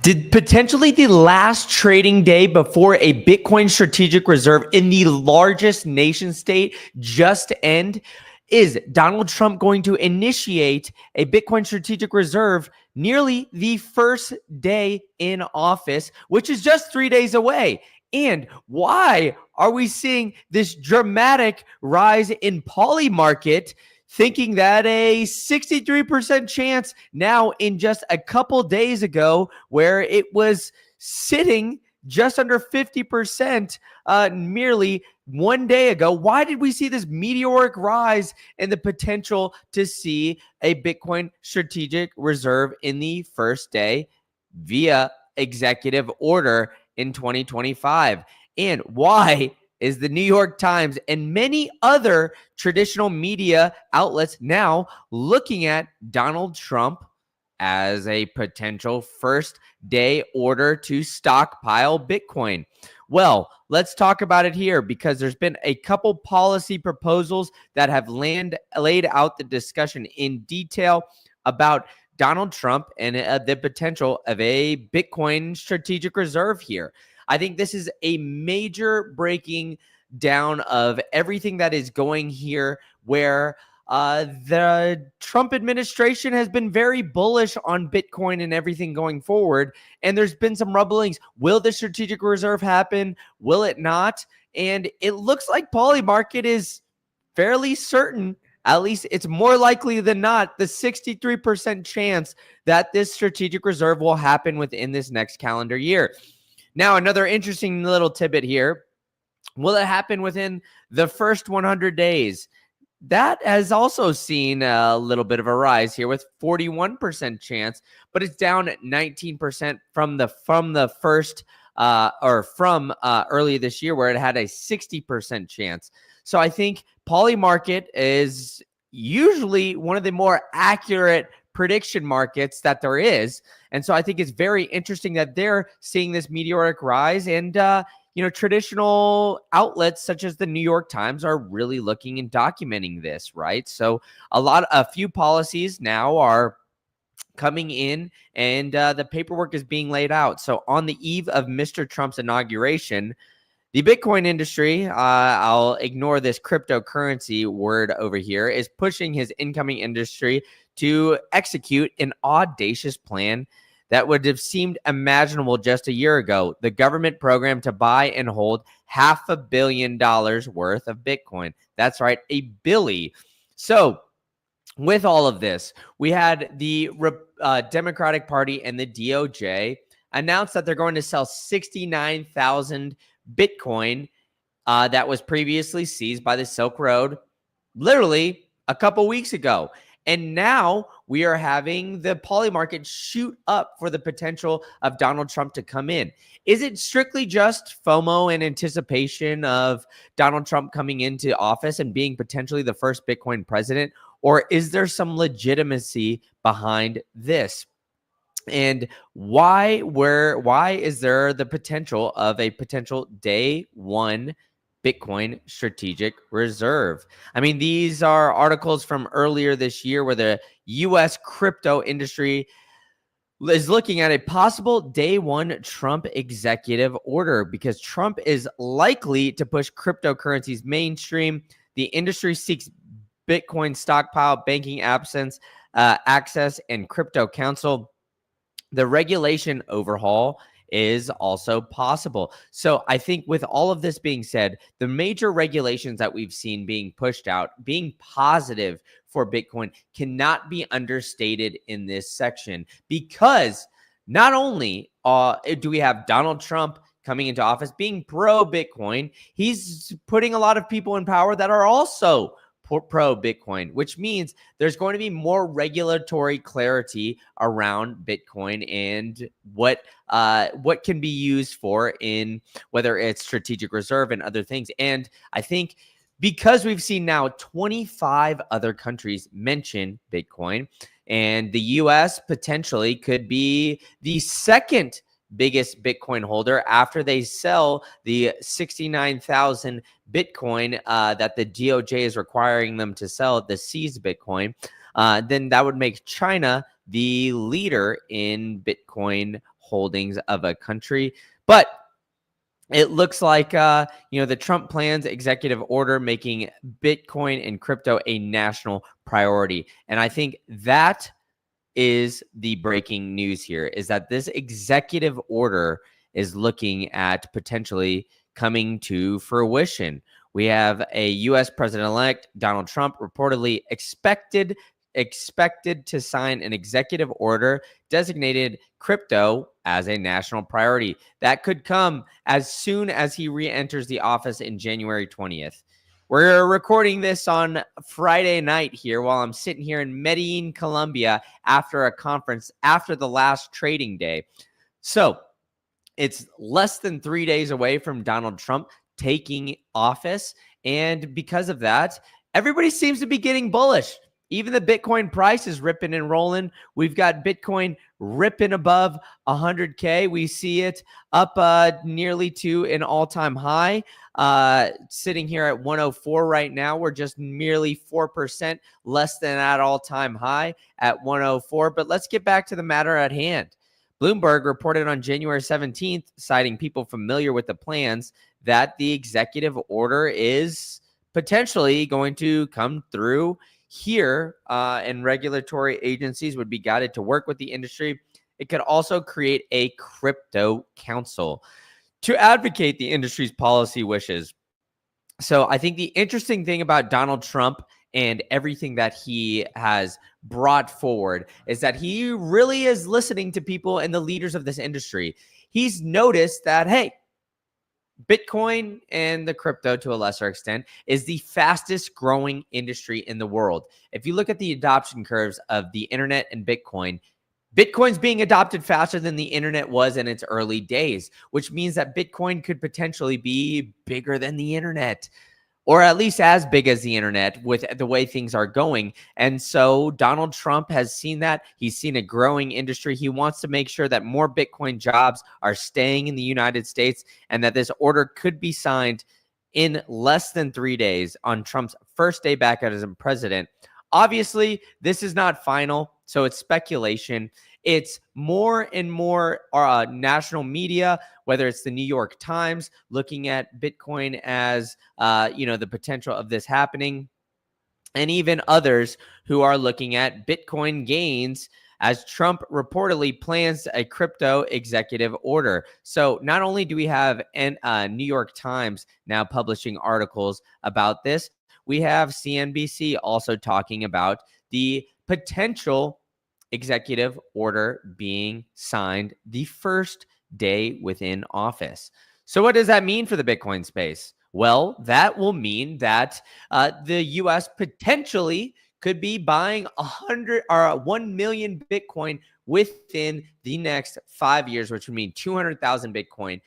Did potentially the last trading day before a Bitcoin strategic reserve in the largest nation state just end? Is Donald Trump going to initiate a Bitcoin strategic reserve nearly the first day in office, which is just 3 days away? And why are we seeing this dramatic rise in poly market, thinking that a 63% chance now in just a couple days ago, where it was sitting just under 50% merely 1 day ago? Why did we see this meteoric rise in the potential to see a Bitcoin strategic reserve in the first day via executive order in 2025? And why is the New York Times and many other traditional media outlets now looking at Donald Trump as a potential first day order to stockpile Bitcoin? Well, let's talk about it here, because there's been a couple policy proposals that have laid out the discussion in detail about Donald Trump and the potential of a Bitcoin strategic reserve here. I think this is a major breaking down of everything that is going here, where the Trump administration has been very bullish on Bitcoin and everything going forward. And there's been some rumblings. Will the strategic reserve happen? Will it not? And it looks like poly market is fairly certain, at least it's more likely than not, the 63% chance that this strategic reserve will happen within this next calendar year. Now, another interesting little tidbit here. Will it happen within the first 100 days? That has also seen a little bit of a rise here with 41% chance, but it's down 19% from the first from early this year, where it had a 60% chance. So I think poly market is usually one of the more accurate prediction markets that there is. And so I think it's very interesting that they're seeing this meteoric rise, and traditional outlets such as the New York Times are really looking and documenting this, right? So a few policies now are coming in, and the paperwork is being laid out. So on the eve of Mr. Trump's inauguration, the Bitcoin industry, I'll ignore this cryptocurrency word over here, is pushing his incoming industry to execute an audacious plan that would have seemed imaginable just a year ago. The government program to buy and hold $500 million worth of Bitcoin. That's right, a billy. So with all of this, we had the Democratic Party and the DOJ announce that they're going to sell 69,000 Bitcoin that was previously seized by the Silk Road literally a couple weeks ago. And now we are having the poly market shoot up for the potential of Donald Trump to come in. Is it strictly just FOMO and anticipation of Donald Trump coming into office and being potentially the first Bitcoin president? Or is there some legitimacy behind this? And why is there the potential of a potential day one Bitcoin strategic reserve? I mean, these are articles from earlier this year where the US crypto industry is looking at a possible day one Trump executive order, because Trump is likely to push cryptocurrencies mainstream. The industry seeks Bitcoin stockpile, banking absence, access, and crypto council. The regulation overhaul is also possible. So I think with all of this being said, the major regulations that we've seen being pushed out, being positive for Bitcoin, cannot be understated in this section, because not only do we have Donald Trump coming into office being pro-Bitcoin, he's putting a lot of people in power that are also pro-Bitcoin, which means there's going to be more regulatory clarity around Bitcoin and what can be used for, in whether it's strategic reserve and other things. And I think because we've seen now 25 other countries mention Bitcoin, and the US potentially could be the second biggest Bitcoin holder after they sell the 69,000 Bitcoin that the DOJ is requiring them to sell, the seized Bitcoin. then that would make China the leader in Bitcoin holdings of a country. But it looks like, the Trump plans executive order making Bitcoin and crypto a national priority. And I think that is the breaking news here, is that this executive order is looking at potentially coming to fruition. We have a U.S. President-elect Donald Trump reportedly expected to sign an executive order designated crypto as a national priority. That could come as soon as he re-enters the office in January 20th. We're recording this on Friday night here while I'm sitting here in Medellin, Colombia, after a conference, after the last trading day. So it's less than 3 days away from Donald Trump taking office. And because of that, everybody seems to be getting bullish. Even the Bitcoin price is ripping and rolling. We've got Bitcoin ripping above 100K. We see it up nearly to an all-time high, sitting here at 104 right now. We're just merely 4% less than that all-time high at 104. But let's get back to the matter at hand. Bloomberg reported on January 17th, citing people familiar with the plans, that the executive order is potentially going to come through here, and regulatory agencies would be guided to work with the industry. It could also create a crypto council to advocate the industry's policy wishes. So I think the interesting thing about Donald Trump and everything that he has brought forward is that he really is listening to people and the leaders of this industry. He's noticed that, hey, Bitcoin and the crypto, to a lesser extent, is the fastest growing industry in the world. If you look at the adoption curves of the internet and Bitcoin's being adopted faster than the internet was in its early days, which means that Bitcoin could potentially be bigger than the internet, or at least as big as the internet with the way things are going. And so Donald Trump has seen that. He's seen a growing industry. He wants to make sure that more Bitcoin jobs are staying in the United States, and that this order could be signed in less than 3 days on Trump's first day back as president. Obviously, this is not final, so it's speculation. It's more and more national media, whether it's the New York Times, looking at Bitcoin as, the potential of this happening, and even others who are looking at Bitcoin gains as Trump reportedly plans a crypto executive order. So not only do we have New York Times now publishing articles about this, we have CNBC also talking about the potential executive order being signed the first day within office. So what does that mean for the Bitcoin space? Well, that will mean that the U.S. potentially could be buying 1 million Bitcoin within the next 5 years, which would mean 200,000 Bitcoin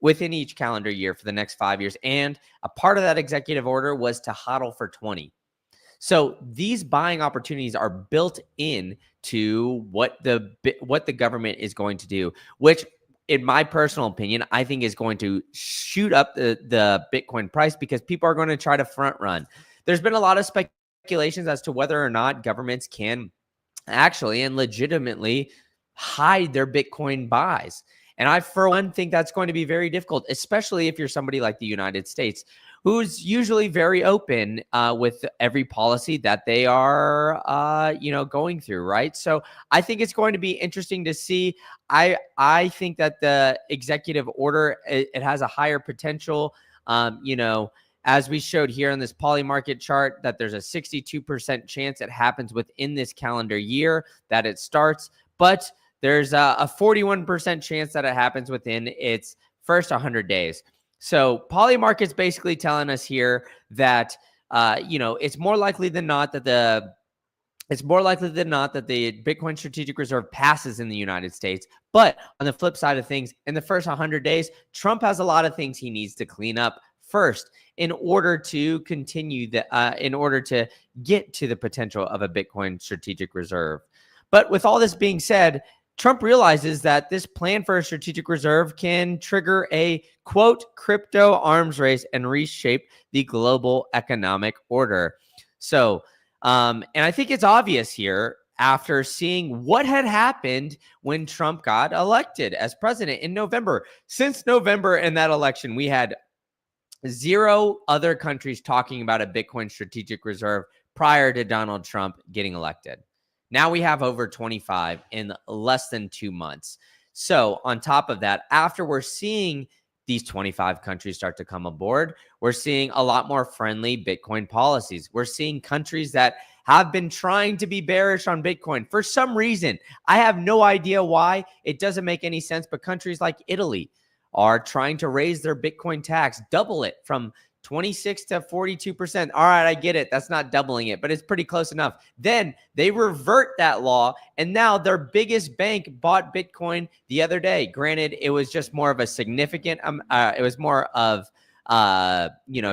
within each calendar year for the next 5 years. And a part of that executive order was to hodl for 20. So these buying opportunities are built in to what the government is going to do, which, in my personal opinion, I think is going to shoot up the Bitcoin price, because people are going to try to front run. There's been a lot of speculations as to whether or not governments can actually and legitimately hide their Bitcoin buys. And I, for one, think that's going to be very difficult, especially if you're somebody like the United States, who's usually very open with every policy that they are, going through, right? So I think it's going to be interesting to see. I think that the executive order, it has a higher potential, as we showed here on this Polymarket chart, that there's a 62% chance it happens within this calendar year that it starts, but there's a 41% chance that it happens within its first 100 days. So Polymarket's basically telling us here that, it's more likely than not that the Bitcoin Strategic Reserve passes in the United States. But on the flip side of things, in the first 100 days, Trump has a lot of things he needs to clean up first in order to continue in order to get to the potential of a Bitcoin Strategic Reserve. But with all this being said, Trump realizes that this plan for a strategic reserve can trigger a, quote, crypto arms race and reshape the global economic order. So And I think it's obvious here after seeing what had happened when Trump got elected as president in November. Since November in that election, we had 0 other countries talking about a Bitcoin strategic reserve prior to Donald Trump getting elected. Now we have over 25 in less than 2 months. So, on top of that, after we're seeing these 25 countries start to come aboard, we're seeing a lot more friendly Bitcoin policies. We're seeing countries that have been trying to be bearish on Bitcoin for some reason. I have no idea why. It doesn't make any sense, but countries like Italy are trying to raise their Bitcoin tax, double it from 26 to 42%. All right, I get it. That's not doubling it, but it's pretty close enough. Then they revert that law, and now their biggest bank bought Bitcoin the other day. Granted, it was just more of a significant, it was more of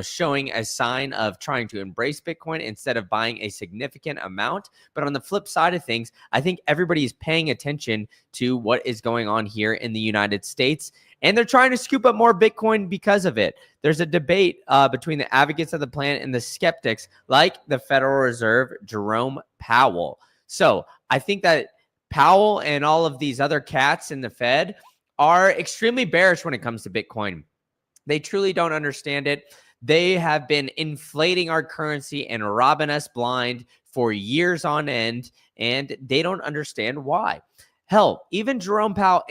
showing a sign of trying to embrace Bitcoin instead of buying a significant amount. But on the flip side of things, I think everybody is paying attention to what is going on here in the United States. And they're trying to scoop up more Bitcoin because of it. There's a debate between the advocates of the plan and the skeptics, like the Federal Reserve, Jerome Powell. So I think that Powell and all of these other cats in the Fed are extremely bearish when it comes to Bitcoin. They truly don't understand it. They have been inflating our currency and robbing us blind for years on end, and they don't understand why. Hell, even Jerome Powell,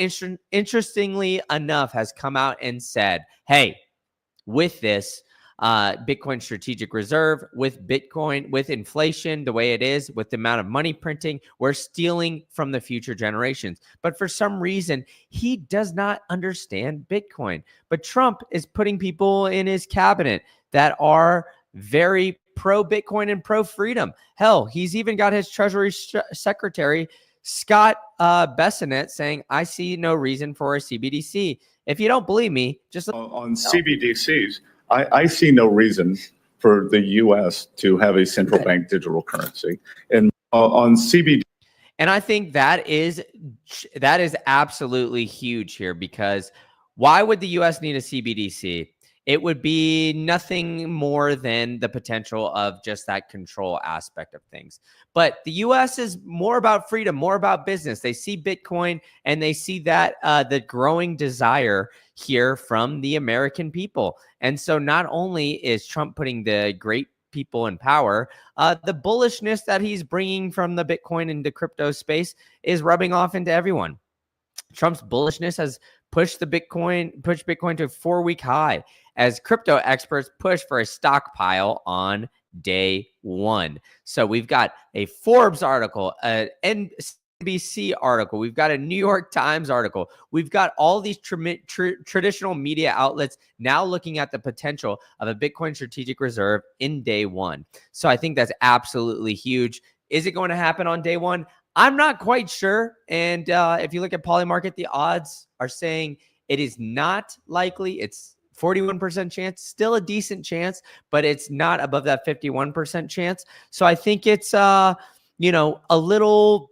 interestingly enough, has come out and said, hey, with this Bitcoin strategic reserve, with Bitcoin, with inflation the way it is, with the amount of money printing, we're stealing from the future generations. But for some reason, he does not understand Bitcoin. But Trump is putting people in his cabinet that are very pro-Bitcoin and pro-freedom. Hell, he's even got his Treasury Secretary, Scott Bessent, saying, I see no reason for a CBDC. If you don't believe me, just on CBDCs, I see no reason for the U.S. to have a central bank digital currency. And on CBDC, and I think that is absolutely huge here, because why would the U.S. need a CBDC? It would be nothing more than the potential of just that control aspect of things. But the U.S. is more about freedom, more about business. They see Bitcoin and they see that the growing desire here from the American people. And so not only is Trump putting the great people in power, the bullishness that he's bringing from the Bitcoin and the crypto space is rubbing off into everyone. Trump's bullishness has pushed Bitcoin to a 4-week high as crypto experts push for a stockpile on day one. So we've got a Forbes article, an NBC article, we've got a New York Times article, we've got all these traditional media outlets now looking at the potential of a Bitcoin strategic reserve in day one. So I think that's absolutely huge. Is it going to happen on day one? I'm not quite sure. And if you look at Polymarket, the odds are saying it is not likely. It's 41% chance, still a decent chance, but it's not above that 51% chance. So I think it's a little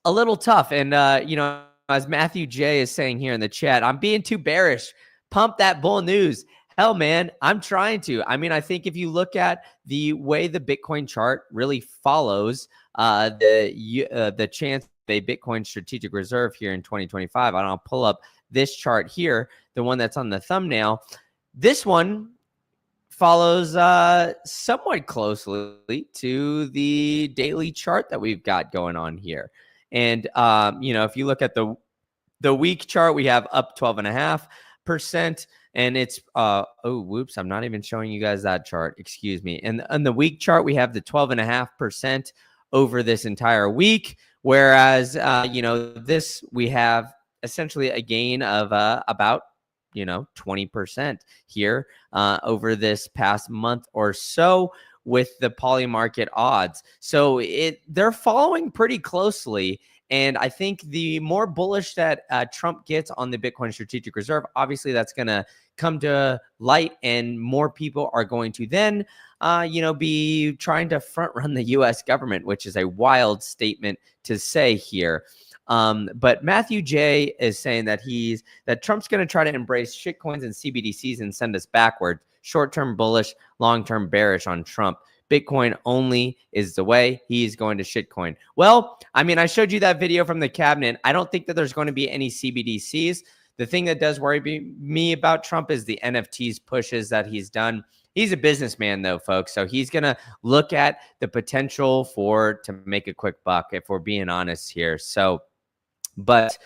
tough. And as Matthew J is saying here in the chat, I'm being too bearish. Pump that bull news. Hell, man, I'm trying to. I mean, I think if you look at the way the Bitcoin chart really follows the chance of a Bitcoin strategic reserve here in 2025, and I'll pull up this chart here, the one that's on the thumbnail. This one follows somewhat closely to the daily chart that we've got going on here. And, if you look at the week chart, we have up 12.5%. And it's, I'm not even showing you guys that chart. Excuse me. And on the week chart, we have the 12.5% over this entire week. Whereas, this, we have essentially a gain of about, 20% here over this past month or so with the Polymarket odds. So they're following pretty closely. And I think the more bullish that Trump gets on the Bitcoin strategic reserve, obviously that's going to come to light, and more people are going to then, be trying to front run the U.S. government, which is a wild statement to say here. But Matthew J is saying that Trump's going to try to embrace shitcoins and CBDCs and send us backwards. Short-term bullish, long-term bearish on Trump. Bitcoin only is the way. He's going to shitcoin. Well, I mean, I showed you that video from the cabinet. I don't think that there's going to be any CBDCs. The thing that does worry me about Trump is the NFTs pushes that he's done. He's a businessman, though, folks. So he's going to look at the potential to make a quick buck, if we're being honest here. So, but,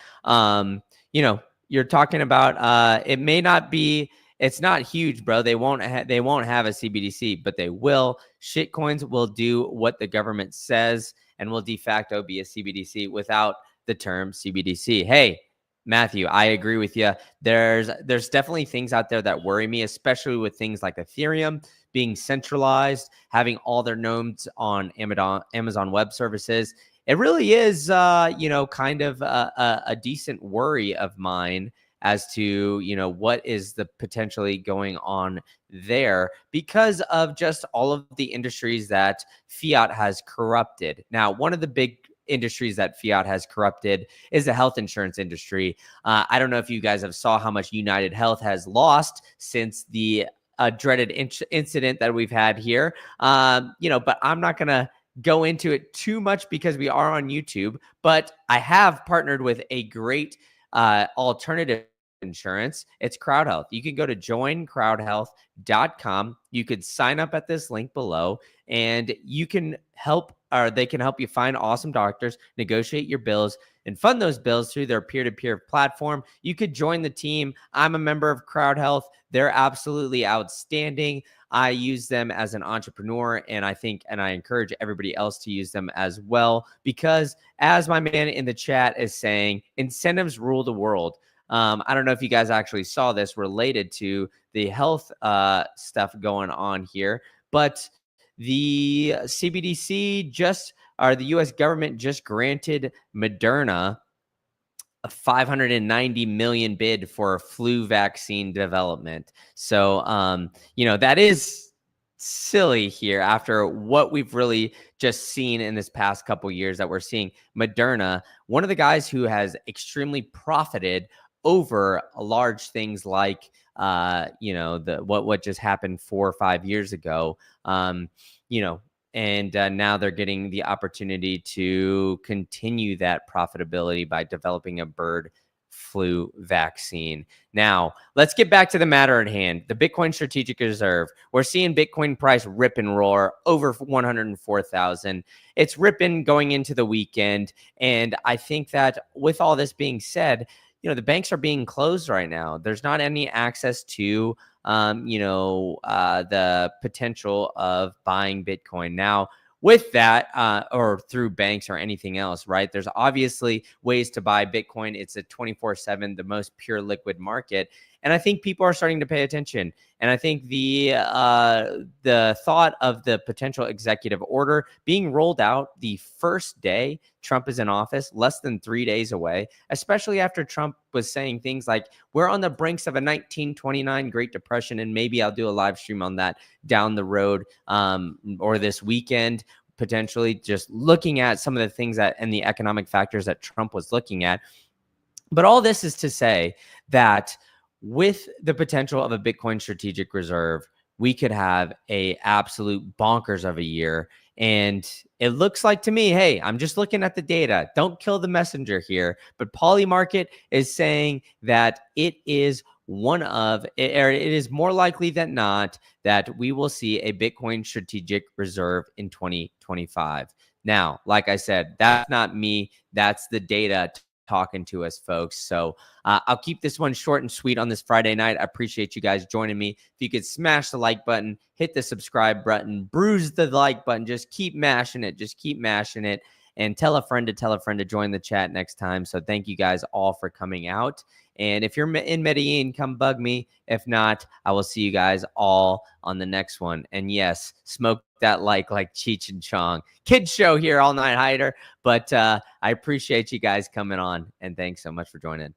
you're talking about it may not be, it's not huge, bro. They won't have a CBDC, but they will. Shitcoins will do what the government says and will de facto be a CBDC without the term CBDC. Hey, Matthew, I agree with you. There's definitely things out there that worry me, especially with things like Ethereum being centralized, having all their nodes on Amazon Web Services. It really is, kind of a decent worry of mine as to, what is the potentially going on there because of just all of the industries that fiat has corrupted. Now, one of the big industries that fiat has corrupted is the health insurance industry. I don't know if you guys have saw how much United Health has lost since the dreaded incident that we've had here. But I'm not going to go into it too much because we are on YouTube, but I have partnered with a great alternative insurance. It's Crowd Health. You can go to joincrowdhealth.com. You could sign up at this link below and you can they can help you find awesome doctors, negotiate your bills, and fund those bills through their peer-to-peer platform. You could join the team. I'm a member of Crowd Health. They're absolutely outstanding. I use them as an entrepreneur, and I encourage everybody else to use them as well, because as my man in the chat is saying, incentives rule the world. I don't know if you guys actually saw this related to the health stuff going on here, but the CBDC the US government just granted Moderna a $590 million bid for flu vaccine development. So, that is silly here after what we've really just seen in this past couple years, that we're seeing Moderna, one of the guys who has extremely profited over large things like what just happened 4 or 5 years ago, and now they're getting the opportunity to continue that profitability by developing a bird flu vaccine. Now, let's get back to the matter at hand. The Bitcoin Strategic Reserve. We're seeing Bitcoin price rip and roar over 104,000. It's ripping going into the weekend. And I think that with all this being said, the banks are being closed right now. There's not any access to the potential of buying Bitcoin. Now, with that, or through banks or anything else, right? There's obviously ways to buy Bitcoin. It's a 24/7, the most pure liquid market. And I think people are starting to pay attention. And I think the thought of the potential executive order being rolled out the first day Trump is in office, less than 3 days away, especially after Trump was saying things like, we're on the brinks of a 1929 Great Depression, and maybe I'll do a live stream on that down the road, or this weekend, potentially, just looking at some of the things and the economic factors that Trump was looking at. But all this is to say that with the potential of a Bitcoin strategic reserve, we could have a absolute bonkers of a year. And it looks like to me, hey, I'm just looking at the data. Don't kill the messenger here. But Polymarket is saying that it is it is more likely than not that we will see a Bitcoin strategic reserve in 2025. Now, like I said, that's not me. That's the data talking to us, folks. So I'll keep this one short and sweet on this Friday night. I appreciate you guys joining me. If you could smash the like button, hit the subscribe button, bruise the like button, just keep mashing it. Just keep mashing it. And tell a friend to join the chat next time. So thank you guys all for coming out. And if you're in Medellin, come bug me. If not, I will see you guys all on the next one. And yes, smoke that like Cheech and Chong. Kids show here all night hider. But I appreciate you guys coming on. And thanks so much for joining.